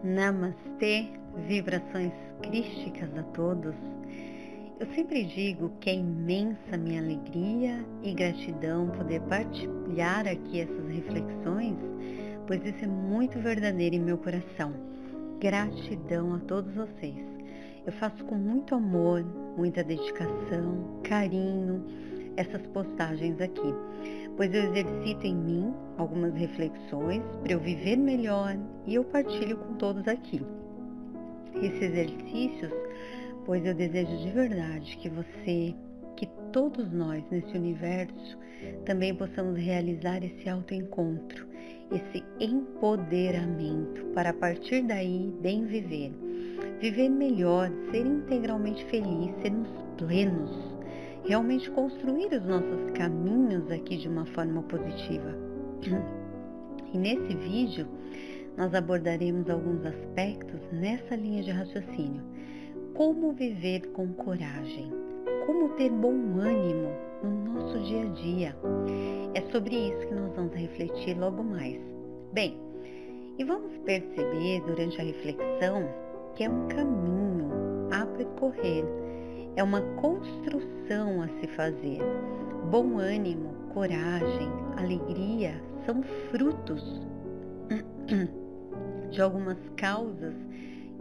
Namastê, vibrações crísticas a todos. Eu sempre digo que é imensa minha alegria e gratidão poder partilhar aqui essas reflexões, pois isso é muito verdadeiro em meu coração. Gratidão a todos vocês. Eu faço com muito amor, muita dedicação, carinho essas postagens aqui, pois eu exercito em mim algumas reflexões para eu viver melhor e eu partilho com todos aqui. Esses exercícios, pois eu desejo de verdade que você, que todos nós nesse universo, também possamos realizar esse autoencontro, esse empoderamento, para a partir daí bem viver. Viver melhor, ser integralmente feliz, sermos plenos, realmente construir os nossos caminhos aqui de uma forma positiva. E nesse vídeo nós abordaremos alguns aspectos nessa linha de raciocínio. Como viver com coragem, como ter bom ânimo no nosso dia a dia. É sobre isso que nós vamos refletir logo mais. Bem, e vamos perceber durante a reflexão que é um caminho a percorrer, é uma construção a se fazer. Bom ânimo, coragem, alegria são frutos de algumas causas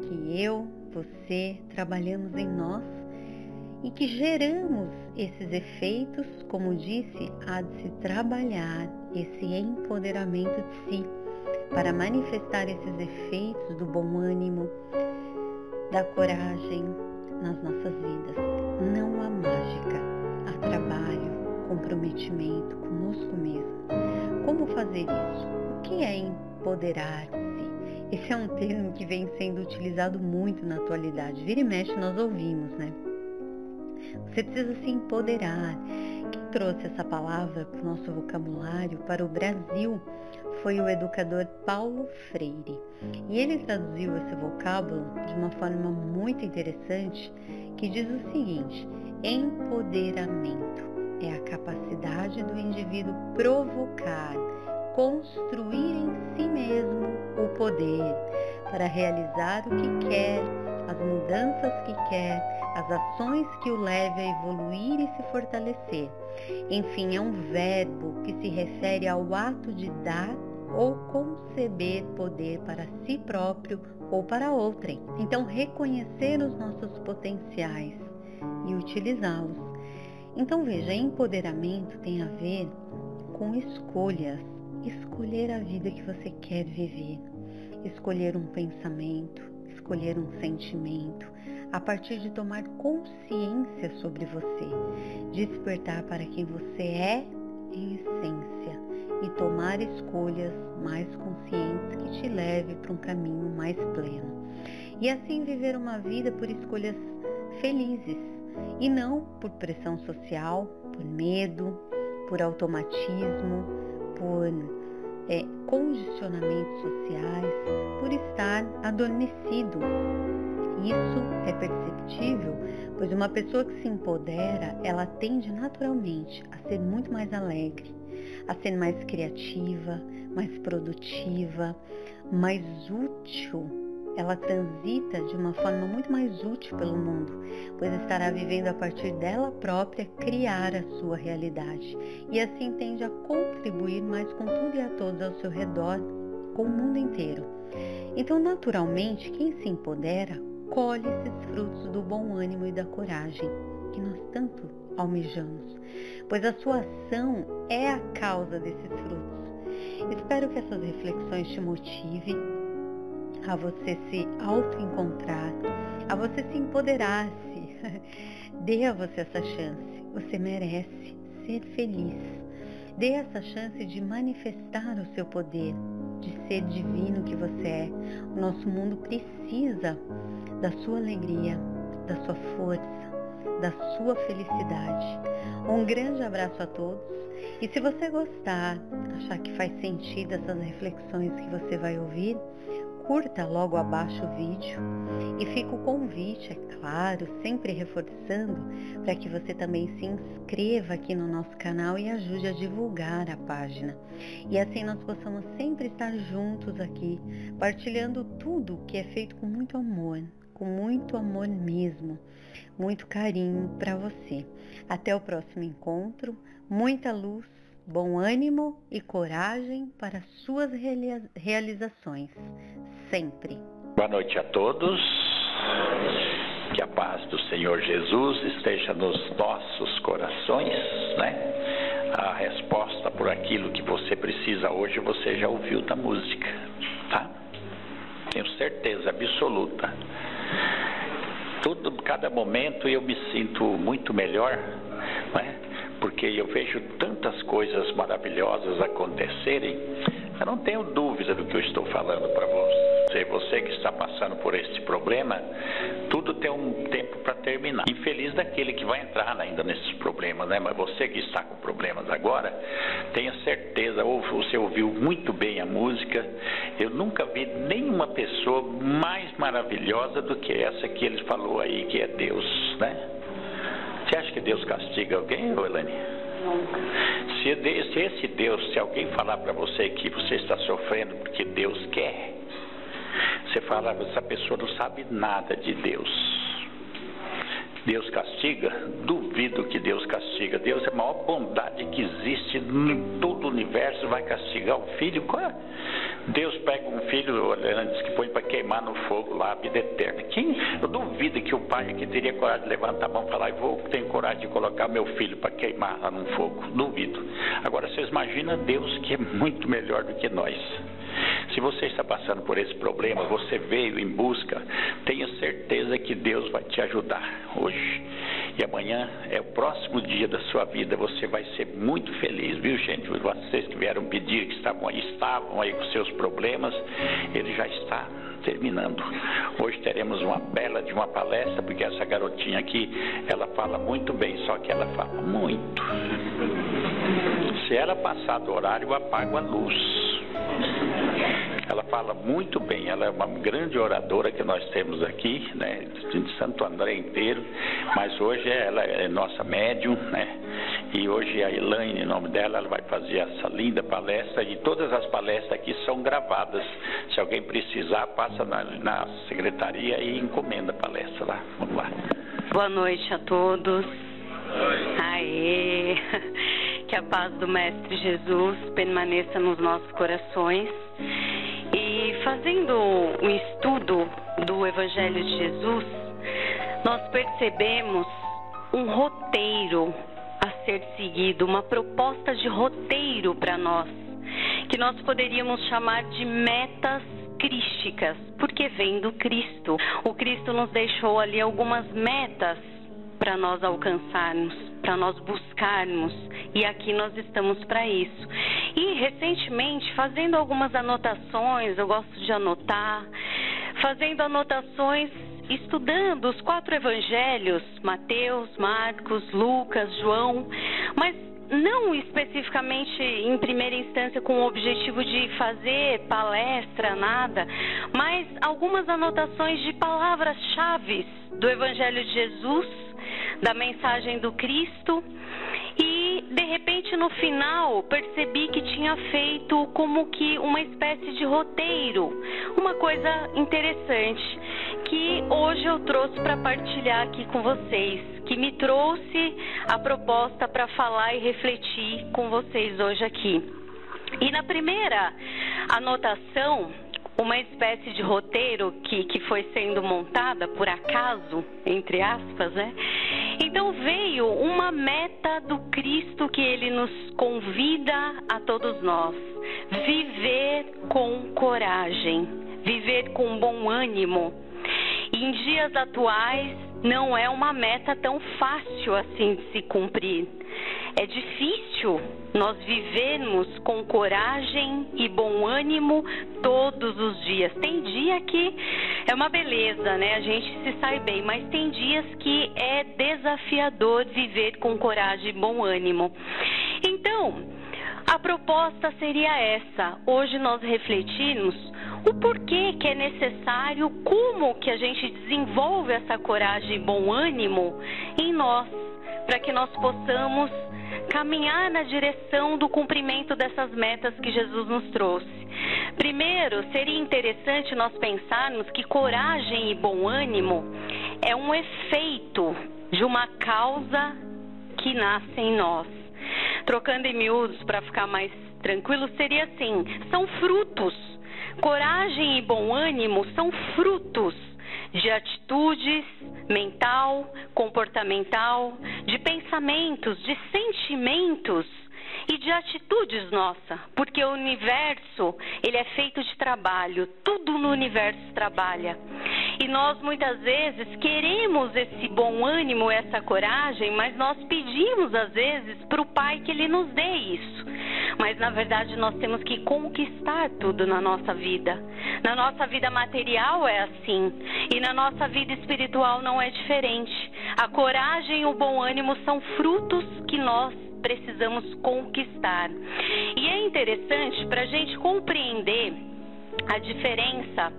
que eu, você, trabalhamos em nós e que geramos esses efeitos, como disse, há de se trabalhar esse empoderamento de si para manifestar esses efeitos do bom ânimo, da coragem nas nossas vidas. Não há mágica, há trabalho, comprometimento conosco mesmo. Como fazer isso? O que é empoderar-se? Esse é um termo que vem sendo utilizado muito na atualidade. Vira e mexe nós ouvimos, né? Você precisa se empoderar. Quem trouxe essa palavra para o nosso vocabulário, para o Brasil, foi o educador Paulo Freire. E ele traduziu esse vocábulo de uma forma muito interessante, que diz o seguinte: empoderamento é a capacidade do indivíduo provocar, construir em si mesmo o poder para realizar o que quer, as mudanças que quer, as ações que o levem a evoluir e se fortalecer. Enfim, é um verbo que se refere ao ato de dar ou conceber poder para si próprio ou para outrem. Então, reconhecer os nossos potenciais e utilizá-los. Então, veja, empoderamento tem a ver com escolhas. Escolher a vida que você quer viver. Escolher um pensamento, escolher um sentimento, a partir de tomar consciência sobre você, despertar para quem você é em essência e tomar escolhas mais conscientes que te leve para um caminho mais pleno. E assim viver uma vida por escolhas felizes e não por pressão social, por medo, por automatismo, por condicionamentos sociais, por estar adormecido. Isso é perceptível, pois uma pessoa que se empodera, ela tende naturalmente a ser muito mais alegre, a ser mais criativa, mais produtiva, mais útil. Ela transita de uma forma muito mais útil pelo mundo, pois estará vivendo a partir dela própria criar a sua realidade e assim tende a contribuir mais com tudo e a todos ao seu redor, com o mundo inteiro. Então, naturalmente, quem se empodera colhe esses frutos do bom ânimo e da coragem que nós tanto almejamos, pois a sua ação é a causa desses frutos. Espero que essas reflexões te motivem a você se autoencontrar, a você se empoderar-se. Dê a você essa chance. Você merece ser feliz. Dê essa chance de manifestar o seu poder, de ser divino que você é. O nosso mundo precisa da sua alegria, da sua força, da sua felicidade. Um grande abraço a todos. E se você gostar, achar que faz sentido essas reflexões que você vai ouvir, curta logo abaixo o vídeo e fica o convite, é claro, sempre reforçando, para que você também se inscreva aqui no nosso canal e ajude a divulgar a página. E assim nós possamos sempre estar juntos aqui, partilhando tudo que é feito com muito amor mesmo, muito carinho para você. Até o próximo encontro, muita luz, bom ânimo e coragem para suas realizações, sempre. Boa noite a todos, que a paz do Senhor Jesus esteja nos nossos corações, né? A resposta por aquilo que você precisa hoje, você já ouviu da música, tá? Tenho certeza absoluta. Cada momento eu me sinto muito melhor, né? Porque eu vejo tantas coisas maravilhosas acontecerem. Eu não tenho dúvida do que eu estou falando para você. Você que está passando por esse problema, tudo tem um tempo para terminar. Infeliz daquele que vai entrar ainda nesses problemas, né? Mas você que está com problemas agora, tenha certeza, ou você ouviu muito bem a música. Eu nunca vi nenhuma pessoa mais maravilhosa do que essa que ele falou aí, que é Deus, né? Você acha que Deus castiga alguém, Elaine? Se esse Deus, se alguém falar para você que você está sofrendo porque Deus quer, você fala, essa pessoa não sabe nada de Deus. Deus castiga? Duvido que Deus castiga. Deus é a maior bondade que existe em todo o universo. Vai castigar um filho? Deus pega um filho, diz que põe para queimar no fogo lá, a vida eterna. Eu duvido que o pai aqui teria coragem de levantar a mão e falar, tenho coragem de colocar meu filho para queimar lá no fogo. Duvido. Agora vocês imaginam Deus, que é muito melhor do que nós. Se você está passando por esse problema, você veio em busca, tenha certeza que Deus vai te ajudar hoje. E amanhã é o próximo dia da sua vida, você vai ser muito feliz, viu, gente? Vocês que vieram pedir, que estavam aí com seus problemas, ele já está terminando. Hoje teremos uma bela de uma palestra, porque essa garotinha aqui, ela fala muito bem, só que ela fala muito. Se ela passar do horário, eu apago a luz. Ela fala muito bem, ela é uma grande oradora que nós temos aqui, né, de Santo André inteiro, mas hoje ela é nossa médium, né, e hoje a Elaine, em nome dela, ela vai fazer essa linda palestra, e todas as palestras aqui são gravadas. Se alguém precisar, passa na secretaria e encomenda a palestra lá. Vamos lá. Boa noite a todos. Aê! Que a paz do Mestre Jesus permaneça nos nossos corações. E fazendo um estudo do Evangelho de Jesus, nós percebemos um roteiro a ser seguido, uma proposta de roteiro para nós, que nós poderíamos chamar de metas crísticas, porque vem do Cristo. O Cristo nos deixou ali algumas metas para nós alcançarmos, para nós buscarmos, e aqui nós estamos para isso. E recentemente, fazendo algumas anotações, eu gosto de anotar, fazendo anotações, estudando os 4 evangelhos, Mateus, Marcos, Lucas, João, mas não especificamente em primeira instância com o objetivo de fazer palestra, nada, mas algumas anotações de palavras-chave do Evangelho de Jesus, da mensagem do Cristo, e de repente no final percebi que tinha feito como que uma espécie de roteiro, uma coisa interessante que hoje eu trouxe para partilhar aqui com vocês, que me trouxe a proposta para falar e refletir com vocês hoje aqui. E na primeira anotação, uma espécie de roteiro que foi sendo montada por acaso, entre aspas, né? Então veio uma meta do Cristo que ele nos convida a todos nós: viver com coragem, viver com bom ânimo. E em dias atuais não é uma meta tão fácil assim de se cumprir. É difícil nós vivermos com coragem e bom ânimo todos os dias. Tem dia que é uma beleza, né? A gente se sai bem, mas tem dias que é desafiador viver com coragem e bom ânimo. Então, a proposta seria essa: hoje nós refletirmos o porquê que é necessário, como que a gente desenvolve essa coragem e bom ânimo em nós, para que nós possamos caminhar na direção do cumprimento dessas metas que Jesus nos trouxe. Primeiro, seria interessante nós pensarmos que coragem e bom ânimo é um efeito de uma causa que nasce em nós. Trocando em miúdos para ficar mais tranquilo, seria assim: são frutos. Coragem e bom ânimo são frutos de atitudes mental, comportamental, de pensamentos, de sentimentos e de atitudes nossa, porque o universo, ele é feito de trabalho, tudo no universo trabalha. E nós muitas vezes queremos esse bom ânimo, essa coragem, mas nós pedimos às vezes para o Pai que Ele nos dê isso. Mas na verdade nós temos que conquistar tudo na nossa vida. Na nossa vida material é assim, e na nossa vida espiritual não é diferente. A coragem e o bom ânimo são frutos que nós precisamos conquistar. E é interessante para a gente compreender a diferença,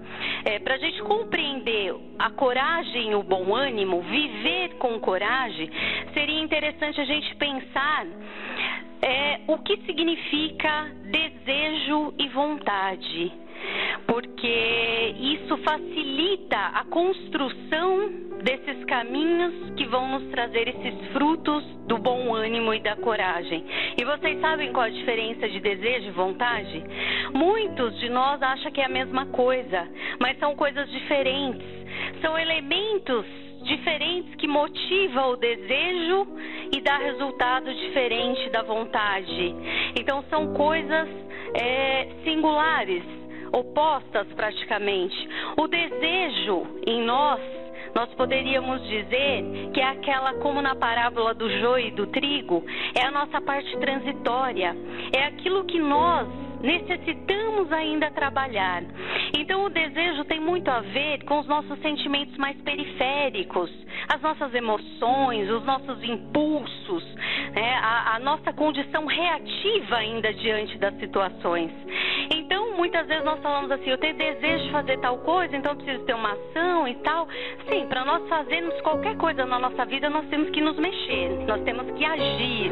para a gente compreender a coragem e o bom ânimo, viver com coragem, seria interessante a gente pensar o que significa desejo e vontade, porque isso facilita a construção desses caminhos que vão nos trazer esses frutos do bom ânimo e da coragem. E vocês sabem qual a diferença de desejo e vontade? Muitos de nós acham que é a mesma coisa, mas são coisas diferentes. São elementos diferentes que motivam o desejo e dá resultado diferente da vontade. Então são coisas singulares, opostas praticamente. O desejo em nós poderíamos dizer que é aquela, como na parábola do joio e do trigo, é a nossa parte transitória, é aquilo que nós necessitamos ainda trabalhar. Então o desejo tem muito a ver com os nossos sentimentos mais periféricos, as nossas emoções, os nossos impulsos, a nossa condição reativa ainda diante das situações. Então muitas vezes nós falamos assim: eu tenho desejo de fazer tal coisa, então eu preciso ter uma ação e tal. Sim, para nós fazermos qualquer coisa na nossa vida, nós temos que nos mexer, nós temos que agir.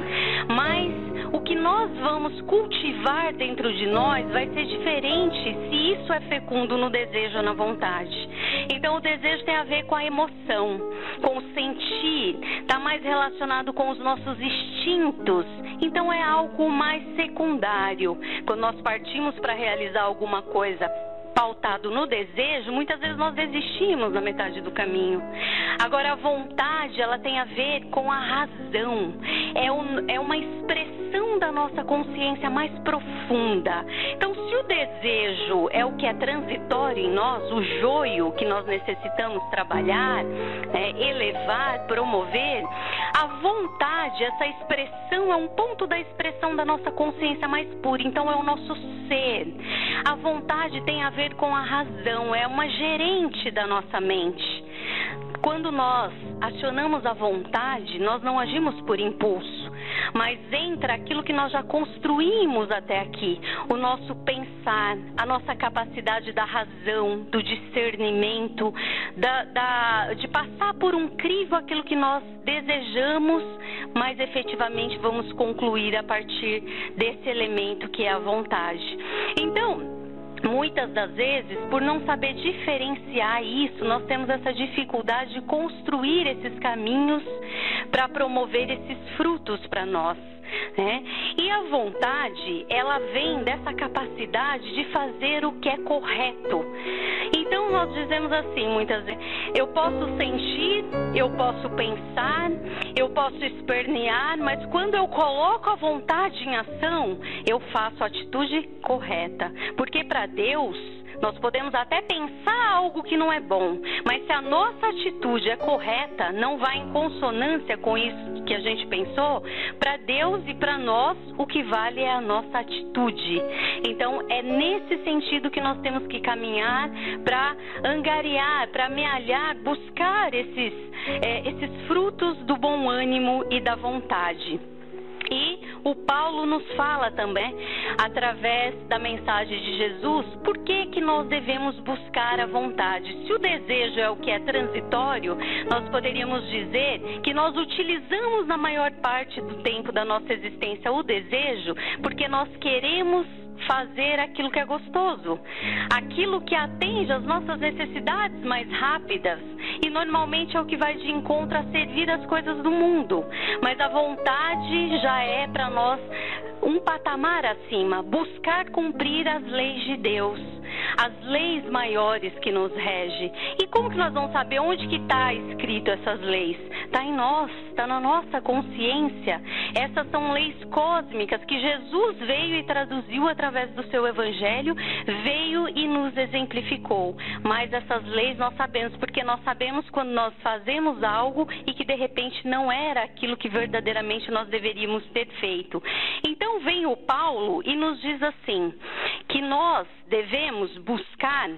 Mas o que nós vamos cultivar dentro de nós vai ser diferente se isso é fecundo no desejo ou na vontade. Então o desejo tem a ver com a emoção, com o sentir, está mais relacionado com os nossos instintos. Então é algo mais secundário. Quando nós partimos para realizar alguma coisa pautado no desejo, muitas vezes nós desistimos na metade do caminho. Agora a vontade, ela tem a ver com a razão, é uma expressão da nossa consciência mais profunda. Então se o desejo é o que é transitório em nós, o joio que nós necessitamos trabalhar, elevar, promover, a vontade, essa expressão é um ponto da expressão da nossa consciência mais pura, então é o nosso ser. A vontade tem a ver com a razão, é uma gerente da nossa mente. Quando nós acionamos a vontade, nós não agimos por impulso, mas entra aquilo que nós já construímos até aqui, o nosso pensar, a nossa capacidade da razão, do discernimento, de passar por um crivo aquilo que nós desejamos, mas efetivamente vamos concluir a partir desse elemento que é a vontade. Então, muitas das vezes, por não saber diferenciar isso, nós temos essa dificuldade de construir esses caminhos para promover esses frutos para nós, E a vontade, ela vem dessa capacidade de fazer o que é correto. Então nós dizemos assim muitas vezes: eu posso sentir, eu posso pensar, eu posso espernear, mas quando eu coloco a vontade em ação, eu faço a atitude correta. Porque para Deus, nós podemos até pensar algo que não é bom, mas se a nossa atitude é correta, não vai em consonância com isso que a gente pensou, para Deus e para nós, o que vale é a nossa atitude. Então, é nesse sentido que nós temos que caminhar para angariar, para amealhar, buscar esses frutos do bom ânimo e da vontade. E o Paulo nos fala também, através da mensagem de Jesus, por que nós devemos buscar a vontade. Se o desejo é o que é transitório, nós poderíamos dizer que nós utilizamos na maior parte do tempo da nossa existência o desejo, porque nós queremos fazer aquilo que é gostoso, aquilo que atende às nossas necessidades mais rápidas, e normalmente é o que vai de encontro a servir as coisas do mundo. Mas a vontade já é para nós um patamar acima, buscar cumprir as leis de Deus, as leis maiores que nos regem. E como que nós vamos saber onde que está escrito essas leis? Está em nós, está na nossa consciência. Essas são leis cósmicas que Jesus veio e traduziu através do seu evangelho, veio e nos exemplificou. Mas essas leis nós sabemos, porque nós sabemos quando nós fazemos algo e que de repente não era aquilo que verdadeiramente nós deveríamos ter feito. Então vem o Paulo e nos diz assim, que nós devemos buscar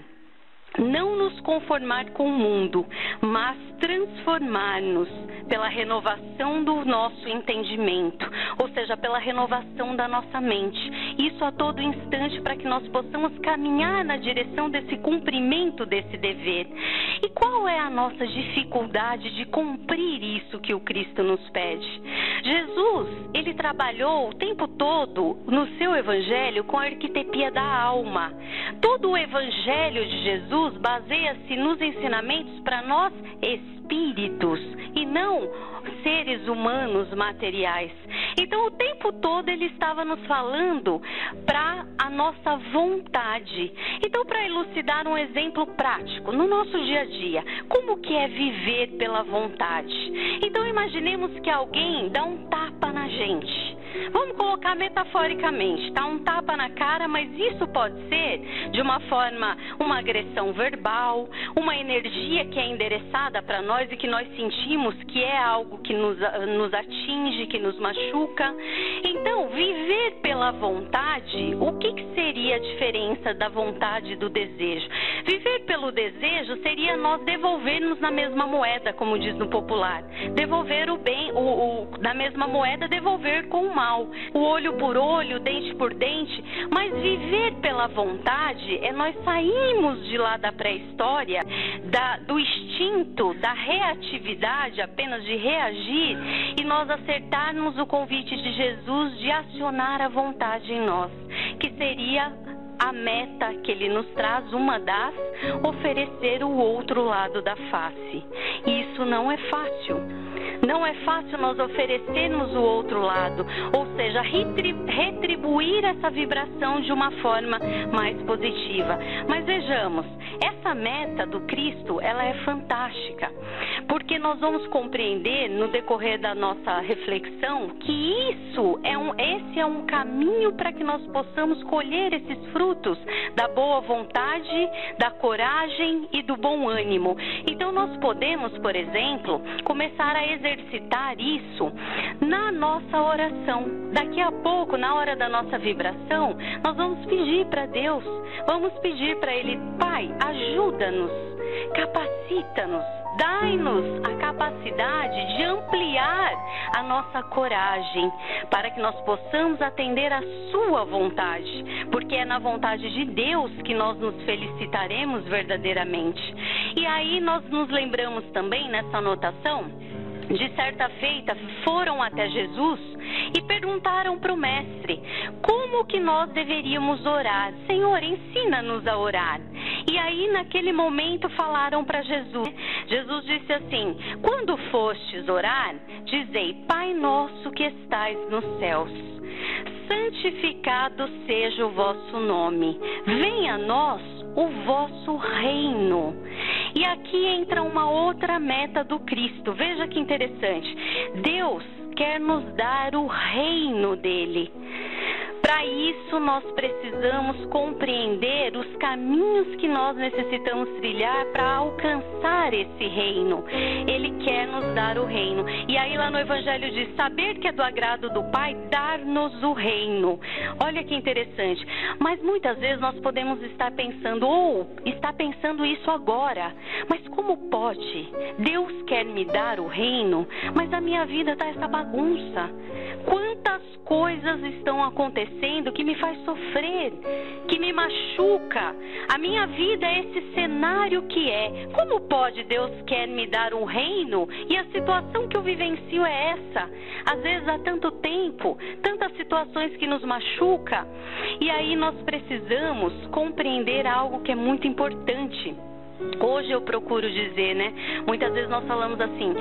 não nos conformar com o mundo, mas transformar-nos pela renovação do nosso entendimento, ou seja, pela renovação da nossa mente. Isso a todo instante, para que nós possamos caminhar na direção desse cumprimento desse dever. E qual é a nossa dificuldade de cumprir isso que o Cristo nos pede? Jesus, ele trabalhou o tempo todo no seu evangelho com a arquitepia da alma. Todo o evangelho de Jesus baseia-se nos ensinamentos para nós espíritos e não seres humanos materiais. Então o tempo todo ele estava nos falando para a nossa vontade. Então, para elucidar um exemplo prático no nosso dia a dia, como que é viver pela vontade? Então imaginemos que alguém dá um tapa na gente. Vamos colocar metaforicamente, tá? Um tapa na cara, mas isso pode ser de uma forma, uma agressão verbal, uma energia que é endereçada para nós e que nós sentimos que é algo que nos atinge, que nos machuca. Então, viver pela vontade, o que seria a diferença da vontade e do desejo? Viver pelo desejo seria nós devolvermos na mesma moeda, como diz no popular. Devolver o bem, na mesma moeda, devolver com o mal. O olho por olho, dente por dente. Mas viver pela vontade é nós sairmos de lá da pré-história, do instinto, da reatividade, apenas de reagir, e nós acertarmos o convite de Jesus de acionar a vontade em nós, que seria a meta que ele nos traz, uma das, oferecer o outro lado da face. E isso não é fácil. Não é fácil nós oferecermos o outro lado, ou seja, retribuir essa vibração de uma forma mais positiva. Mas vejamos, essa meta do Cristo, ela é fantástica, porque nós vamos compreender no decorrer da nossa reflexão que esse é um caminho para que nós possamos colher esses frutos da boa vontade, da coragem e do bom ânimo. Então nós podemos, por exemplo, começar a exercitar isso na nossa oração. Daqui a pouco, na hora da nossa vibração, nós vamos pedir para Deus, vamos pedir para Ele: Pai, ajuda-nos, capacita-nos, dai-nos a capacidade de ampliar a nossa coragem, para que nós possamos atender a sua vontade, porque é na vontade de Deus que nós nos felicitaremos verdadeiramente. E aí nós nos lembramos também nessa anotação, de certa feita foram até Jesus e perguntaram para o mestre como que nós deveríamos orar. Senhor, ensina-nos a orar. E aí naquele momento falaram para Jesus. Jesus disse assim: quando fostes orar, dizei: Pai nosso que estais nos céus, santificado seja o vosso nome, venha a nós o vosso reino. E aqui entra uma outra meta do Cristo. Veja que interessante. Deus quer nos dar o reino dele. Para isso, nós precisamos compreender os caminhos que nós necessitamos trilhar para alcançar esse reino. Ele quer nos dar o reino. E aí lá no Evangelho diz: saber que é do agrado do Pai, dar-nos o reino. Olha que interessante. Mas muitas vezes nós podemos estar pensando, está pensando isso agora. Mas como pode? Deus quer me dar o reino, mas a minha vida está essa bagunça. Quantas Tantas coisas estão acontecendo que me faz sofrer, que me machuca. A minha vida é esse cenário que é. Como pode Deus quer me dar um reino e a situação que eu vivencio é essa? Às vezes há tanto tempo, tantas situações que nos machucam. E aí nós precisamos compreender algo que é muito importante. Hoje eu procuro dizer, né? Muitas vezes nós falamos assim,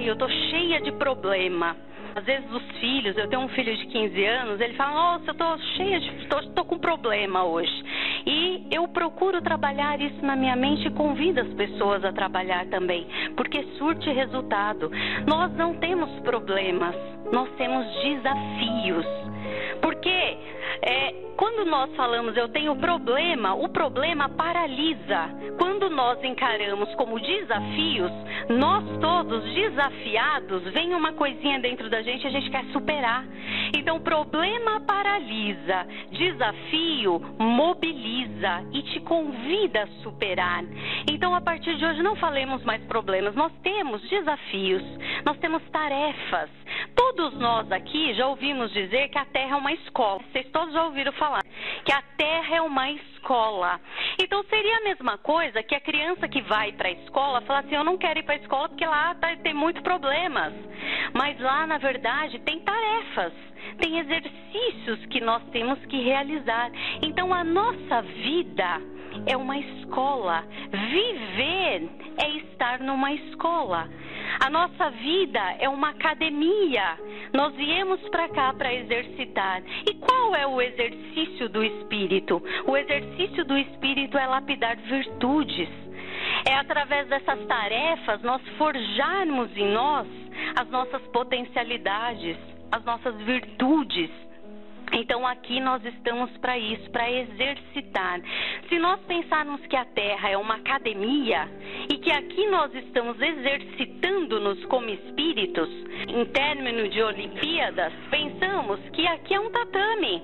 eu tô cheia de problema. Às vezes os filhos, eu tenho um filho de 15 anos, ele fala, nossa, eu tô com problema hoje. E eu procuro trabalhar isso na minha mente e convido as pessoas a trabalhar também, porque surte resultado. Nós não temos problemas, nós temos desafios. Porque quando nós falamos eu tenho problema, o problema paralisa. Quando nós encaramos como desafios, nós todos desafiados, vem uma coisinha dentro da gente e a gente quer superar. Então problema paralisa, desafio mobiliza e te convida a superar. Então a partir de hoje não falemos mais problemas, nós temos desafios, nós temos tarefas. Todos nós aqui já ouvimos dizer que a Terra é uma escola. Vocês todos já ouviram falar que a Terra é uma escola. Então seria a mesma coisa que a criança que vai para a escola falar assim, eu não quero ir para a escola porque lá tem muitos problemas. Mas lá, na verdade, tem tarefas, tem exercícios que nós temos que realizar. Então a nossa vida é uma escola. Viver é estar numa escola. A nossa vida é uma academia. Nós viemos para cá para exercitar. E qual é o exercício do Espírito? O exercício do Espírito é lapidar virtudes. É através dessas tarefas nós forjarmos em nós as nossas potencialidades, as nossas virtudes. Então aqui nós estamos para isso, para exercitar. Se nós pensarmos que a Terra é uma academia e que aqui nós estamos exercitando-nos como espíritos, em términos de Olimpíadas, pensamos que aqui é um tatame.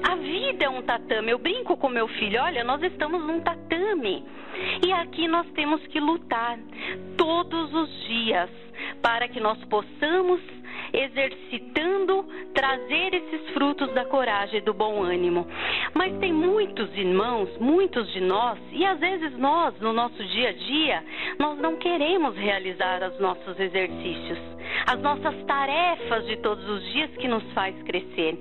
A vida é um tatame. Eu brinco com meu filho, olha, nós estamos num tatame. E aqui nós temos que lutar todos os dias para que nós possamos, exercitando, trazer esses frutos da coragem e do bom ânimo. Mas tem muitos irmãos, muitos de nós, e às vezes nós, no nosso dia a dia, nós não queremos realizar os nossos exercícios, as nossas tarefas de todos os dias que nos faz crescer.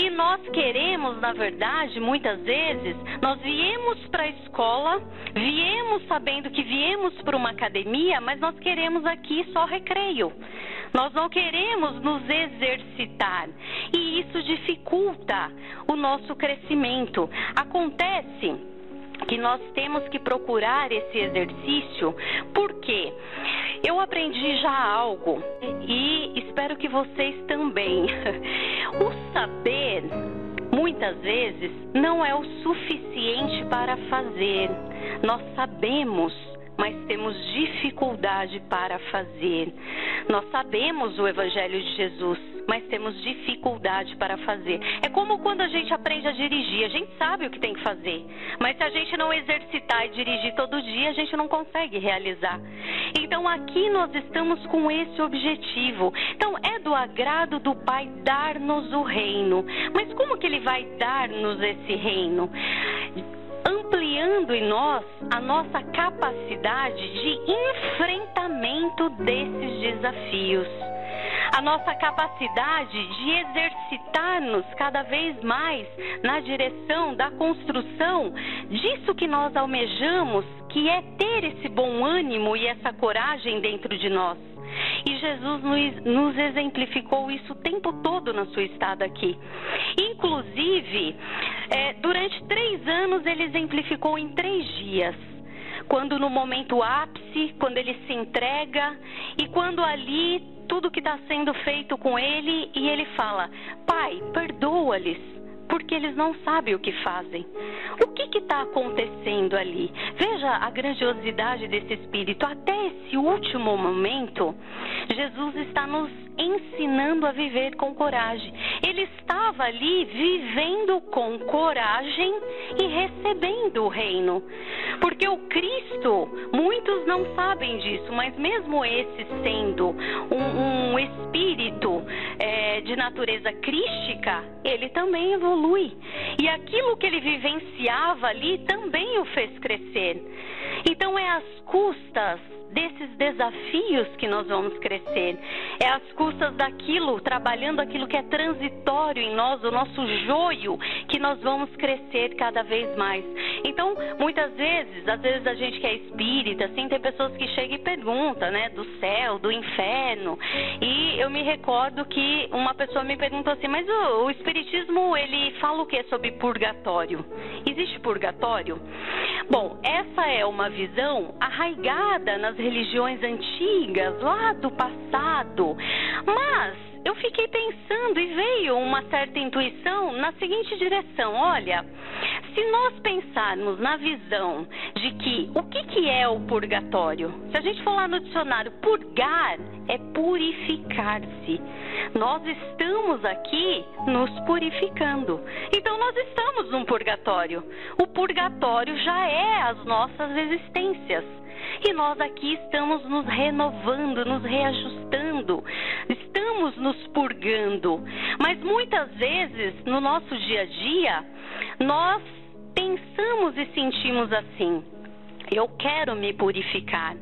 E nós queremos, na verdade, muitas vezes, nós viemos para a escola, viemos sabendo que viemos para uma academia, mas nós queremos aqui só recreio. Nós não queremos nos exercitar e isso dificulta o nosso crescimento. Acontece que nós temos que procurar esse exercício porque eu aprendi já algo e espero que vocês também. O saber, muitas vezes, não é o suficiente para fazer. Nós sabemos, mas temos dificuldade para fazer. Nós sabemos o Evangelho de Jesus, mas temos dificuldade para fazer. É como quando a gente aprende a dirigir, a gente sabe o que tem que fazer, mas se a gente não exercitar e dirigir todo dia, a gente não consegue realizar. Então aqui nós estamos com esse objetivo. Então é do agrado do Pai dar-nos o reino. Mas como que Ele vai dar-nos esse reino? Ampliando em nós a nossa capacidade de enfrentamento desses desafios. A nossa capacidade de exercitar-nos cada vez mais na direção da construção disso que nós almejamos, que é ter esse bom ânimo e essa coragem dentro de nós. E Jesus nos exemplificou isso o tempo todo na sua estada aqui. Inclusive, durante 3 anos ele exemplificou em 3 dias. Quando no momento ápice, quando ele se entrega e quando ali tudo que está sendo feito com ele e ele fala, Pai, perdoa-lhes, porque eles não sabem o que fazem. O que está acontecendo ali? Veja a grandiosidade desse Espírito. Até esse último momento, Jesus está nos ensinando a viver com coragem. Ele estava ali vivendo com coragem e recebendo o reino. Porque Porque o Cristo, muitos não sabem disso, mas mesmo esse sendo um espírito de natureza crística, ele também evolui. E aquilo que ele vivenciava ali também o fez crescer. Então é às custas desses desafios que nós vamos crescer. É às custas daquilo, trabalhando aquilo que é transitório em nós, o nosso joio, que nós vamos crescer cada vez mais. Então, muitas vezes, às vezes a gente que é espírita, assim, tem pessoas que chegam e perguntam, né, do céu, do inferno. E eu me recordo que uma pessoa me perguntou assim, mas o espiritismo, ele fala o que sobre purgatório? Existe purgatório? Bom, essa é uma visão arraigada nas religiões antigas, lá do passado. Mas eu fiquei pensando e veio uma certa intuição na seguinte direção: olha, se nós pensarmos na visão de que o que é o purgatório? Se a gente for lá no dicionário, purgar é purificar-se. Nós estamos aqui nos purificando. Então nós estamos num purgatório. O purgatório já é as nossas existências. E nós aqui estamos nos renovando, nos reajustando, estamos nos purgando. Mas muitas vezes, no nosso dia a dia, nós pensamos e sentimos assim: eu quero me purificar.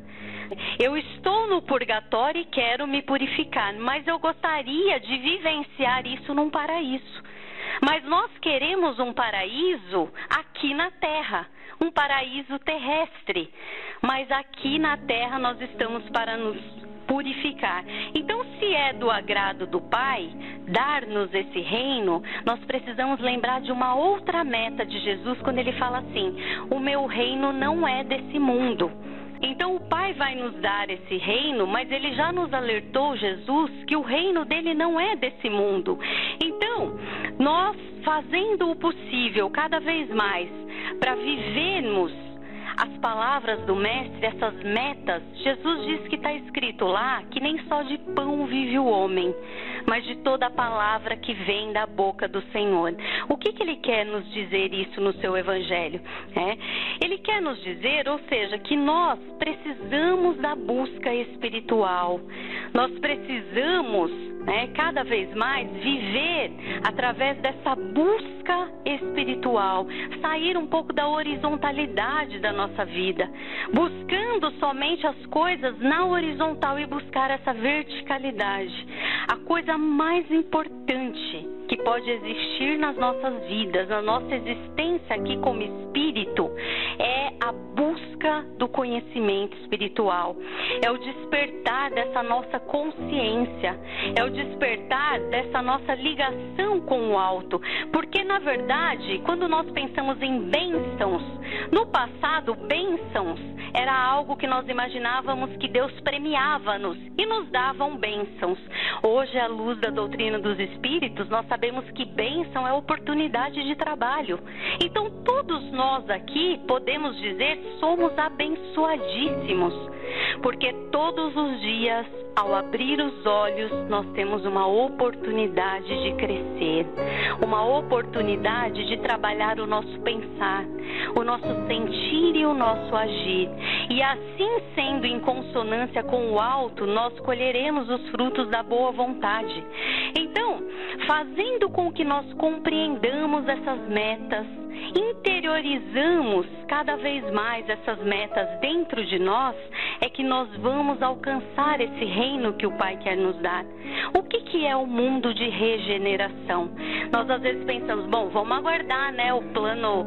Eu estou no purgatório e quero me purificar, mas eu gostaria de vivenciar isso num paraíso. Mas nós queremos um paraíso aqui na Terra, um paraíso terrestre. Mas aqui na Terra nós estamos para nos purificar. Então, se é do agrado do Pai dar-nos esse reino, nós precisamos lembrar de uma outra meta de Jesus quando ele fala assim: o meu reino não é desse mundo. Então o Pai vai nos dar esse reino, mas ele já nos alertou, Jesus, que o reino dele não é desse mundo. Então, nós fazendo o possível cada vez mais para vivermos as palavras do Mestre, essas metas, Jesus diz que está escrito lá que nem só de pão vive o homem, mas de toda a palavra que vem da boca do Senhor. O que ele quer nos dizer isso no seu Evangelho? Ele quer nos dizer, ou seja, que nós precisamos da busca espiritual. Nós precisamos, cada vez mais viver através dessa busca espiritual, sair um pouco da horizontalidade da nossa vida, buscando somente as coisas na horizontal e buscar essa verticalidade. A coisa mais importante que pode existir nas nossas vidas, na nossa existência aqui como espírito, é a busca do conhecimento espiritual. É o despertar dessa nossa consciência, é o despertar dessa nossa ligação com o alto. Porque, na verdade, quando nós pensamos em bênçãos, no passado, bênçãos era algo que nós imaginávamos que Deus premiava-nos e nos davam bênçãos. Hoje, à luz da doutrina dos espíritos, nós sabemos que bênção é oportunidade de trabalho. Então, todos nós aqui podemos dizer somos abençoadíssimos, porque todos os dias, ao abrir os olhos, nós temos uma oportunidade de crescer, uma oportunidade de trabalhar o nosso pensar, o nosso sentir e o nosso agir. E assim, sendo em consonância com o alto, nós colheremos os frutos da boa vontade. Então, fazendo com que nós compreendamos essas metas, interiorizamos cada vez mais essas metas dentro de nós, é que nós vamos alcançar esse reino que o Pai quer nos dar. O que é o mundo de regeneração? Nós às vezes pensamos, bom, vamos aguardar, o plano,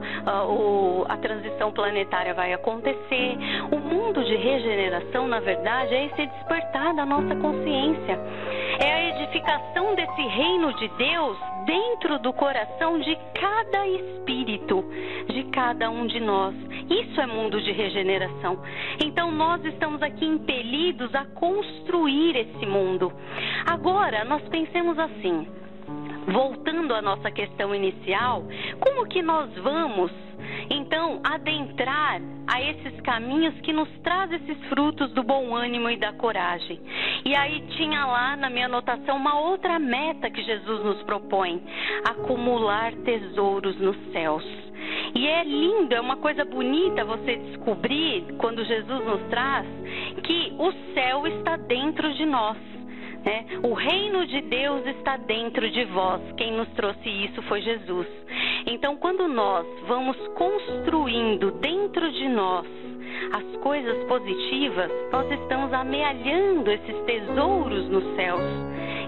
a transição planetária vai acontecer. O mundo de regeneração, na verdade, é esse despertar da nossa consciência. É a edificação desse reino de Deus dentro do coração de cada espírito, de cada um de nós. Isso é mundo de regeneração. Então nós estamos aqui impelidos a construir esse mundo. Agora, nós pensemos assim, voltando à nossa questão inicial, como que nós vamos, então, adentrar a esses caminhos que nos trazem esses frutos do bom ânimo e da coragem? E aí tinha lá na minha anotação uma outra meta que Jesus nos propõe: acumular tesouros nos céus. E é lindo, é uma coisa bonita você descobrir, quando Jesus nos traz, que o céu está dentro de nós. O reino de Deus está dentro de vós. Quem nos trouxe isso foi Jesus. Então, quando nós vamos construindo dentro de nós as coisas positivas, nós estamos amealhando esses tesouros nos céus.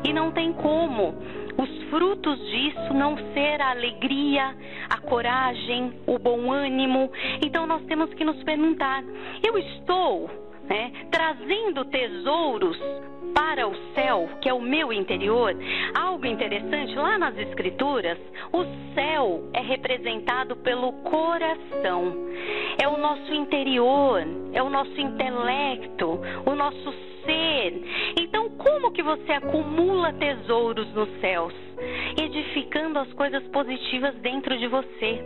E não tem como os frutos disso não ser a alegria, a coragem, o bom ânimo. Então, nós temos que nos perguntar: eu estou trazendo tesouros para o céu, que é o meu interior? Algo interessante, lá nas Escrituras, o céu é representado pelo coração. É o nosso interior, é o nosso intelecto, o nosso ser. Então, como que você acumula tesouros nos céus? Edificando as coisas positivas dentro de você.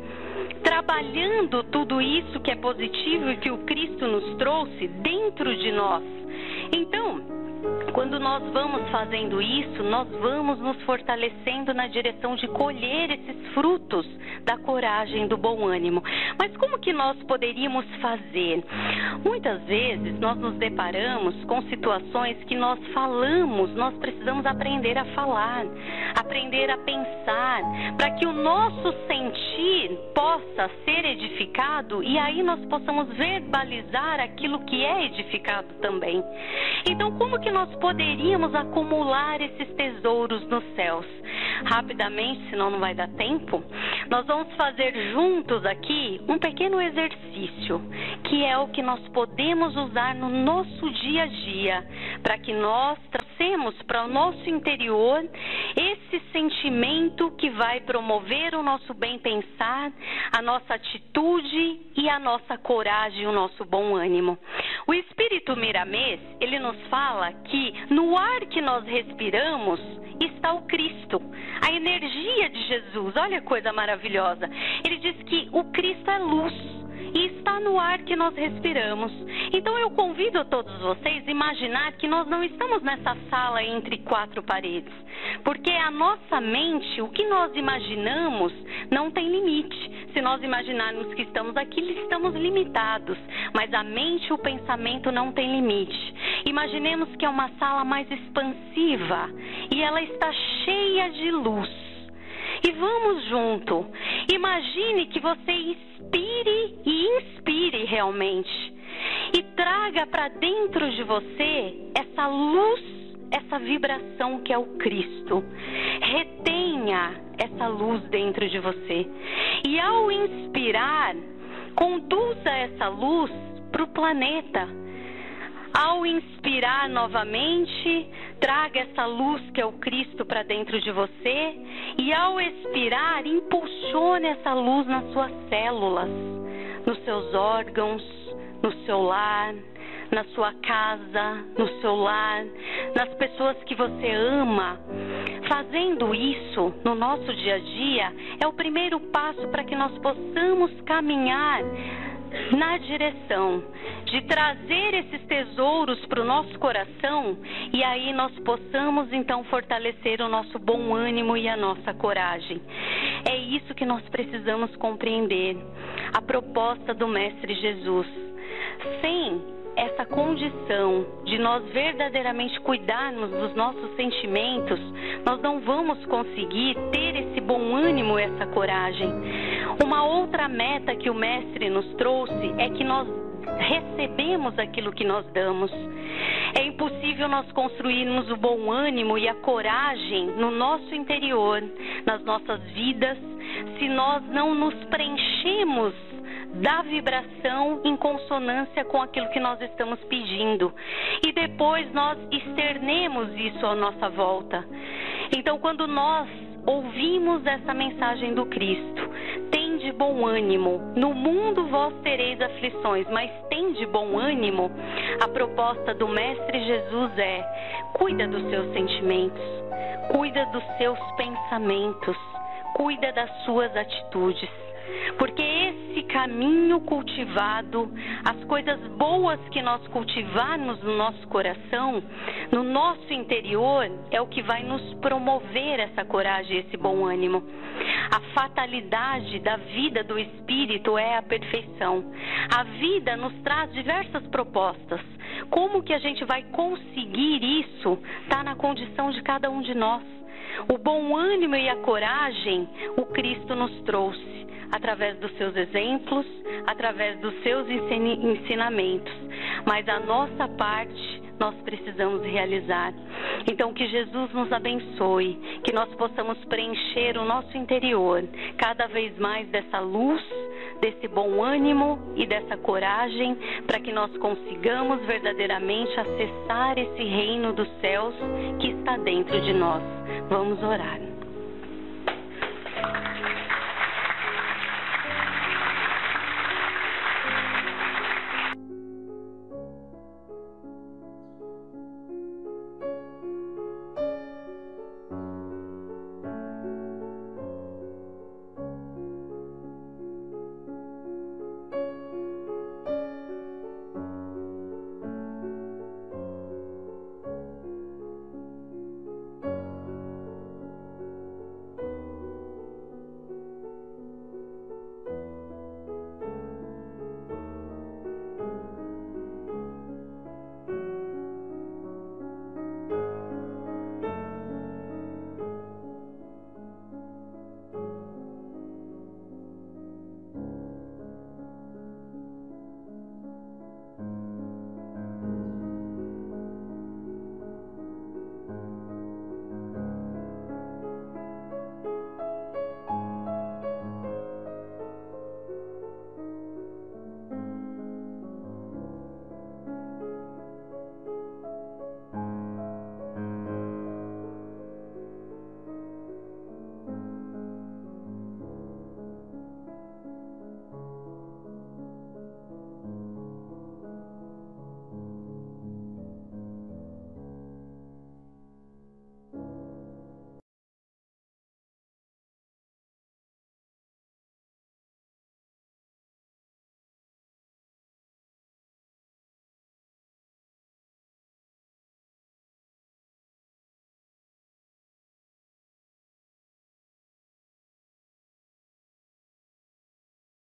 Trabalhando tudo isso que é positivo e que o Cristo nos trouxe dentro de nós. Então, quando nós vamos fazendo isso, nós vamos nos fortalecendo na direção de colher esses frutos da coragem, do bom ânimo. Mas como que nós poderíamos fazer? Muitas vezes nós nos deparamos com situações que nós falamos, nós precisamos aprender a falar, aprender a pensar, para que o nosso sentir possa ser edificado e aí nós possamos verbalizar aquilo que é edificado também. Então, como que nós poderíamos acumular esses tesouros nos céus? Rapidamente, senão não vai dar tempo, nós vamos fazer juntos aqui um pequeno exercício, que é o que nós podemos usar no nosso dia a dia, para que nós tracemos para o nosso interior esse sentimento que vai promover o nosso bem pensar, a nossa atitude e a nossa coragem, o nosso bom ânimo. O Espírito Miramês, ele nos fala que no ar que nós respiramos está o Cristo, a energia de Jesus. Olha que coisa maravilhosa. Ele diz que o Cristo é luz e está no ar que nós respiramos. Então eu convido todos vocês a imaginar que nós não estamos nessa sala entre quatro paredes, porque a nossa mente, o que nós imaginamos, não tem limite. Se nós imaginarmos que estamos aqui, estamos limitados, mas a mente e o pensamento não tem limite. Imaginemos que é uma sala mais expansiva e ela está cheia de luz. E vamos junto. Imagine que você expire e inspire realmente. E traga para dentro de você essa luz, essa vibração que é o Cristo. Retenha essa luz dentro de você. E ao inspirar, conduza essa luz para o planeta. Ao inspirar novamente, traga essa luz que é o Cristo para dentro de você. E ao expirar, impulsione essa luz nas suas células, nos seus órgãos, no seu lar, na sua casa, no seu lar, nas pessoas que você ama. Fazendo isso no nosso dia a dia é o primeiro passo para que nós possamos caminhar na direção de trazer esses tesouros para o nosso coração e aí nós possamos então fortalecer o nosso bom ânimo e a nossa coragem. É isso que nós precisamos compreender, a proposta do Mestre Jesus. Sem essa condição de nós verdadeiramente cuidarmos dos nossos sentimentos, nós não vamos conseguir ter esse bom ânimo, essa coragem. Uma outra meta que o Mestre nos trouxe é que nós recebemos aquilo que nós damos. É impossível nós construirmos o bom ânimo e a coragem no nosso interior, nas nossas vidas, se nós não nos preenchemos da vibração em consonância com aquilo que nós estamos pedindo. E depois nós externemos isso à nossa volta. Então, quando nós ouvimos essa mensagem do Cristo, tende bom ânimo, no mundo vós tereis aflições, mas tende bom ânimo, a proposta do Mestre Jesus é: cuida dos seus sentimentos, cuida dos seus pensamentos, cuida das suas atitudes, porque esse esse caminho cultivado, as coisas boas que nós cultivarmos no nosso coração, no nosso interior, é o que vai nos promover essa coragem, esse bom ânimo. A fatalidade da vida do Espírito é a perfeição. A vida nos traz diversas propostas. Como que a gente vai conseguir isso? Está na condição de cada um de nós. O bom ânimo e a coragem, o Cristo nos trouxe, através dos seus exemplos, através dos seus ensinamentos. Mas a nossa parte, nós precisamos realizar. Então, que Jesus nos abençoe, que nós possamos preencher o nosso interior cada vez mais dessa luz, desse bom ânimo e dessa coragem, para que nós consigamos verdadeiramente acessar esse reino dos céus que está dentro de nós. Vamos orar.